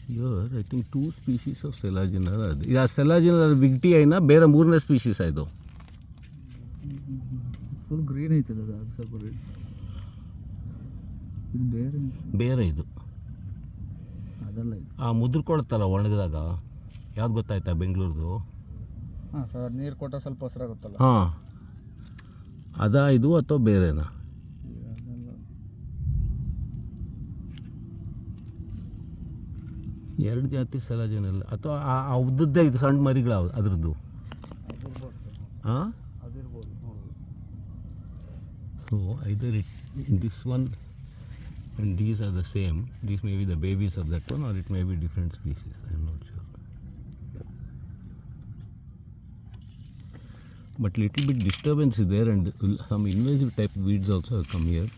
Here, I think 2 species of Selaginella are there. Yeah, Selaginella wigti ayina ಬೇರೆ ಮೂರನೇ species ಆಯಿತು. Full green ಐತದ ಅದು ಸ್ವಲ್ಪ ರೆಡ್. ಇದು ಬೇರೆ ಇದು ಅದಲ್ಲ ಇದು. ಮುದ್ರಕೊಳ್ತಲ್ಲ ಒಣಗಿದಾಗ ಯಾವ್ದು ಗೊತ್ತಾಯ್ತಾ ಬೆಂಗಳೂರ್ದು? ಹಾಂ ಸರ್, ಅದು ನೀರು ಕೊಟ್ಟ ಸ್ವಲ್ಪ ಹಸಿರಾಗುತ್ತಲ್ಲ. ಹಾಂ, ಅದಾ ಇದು ಅಥವಾ ಬೇರೆನಾ? ಎರಡು ಜಾತಿ Selaginella ಅಥವಾ ಆ ಉದ್ದದ್ದೇ ಇದು ಸಣ್ಣ ಮರಿಗಳು ಅದ್ರದ್ದು? ಹಾಂ, ಅದಿರ್ಬೋದು. So either this one and these are the same. These may be the babies of that one, or it may be different species. I am not sure. But little bit disturbance is there, and some invasive type weeds also have come here.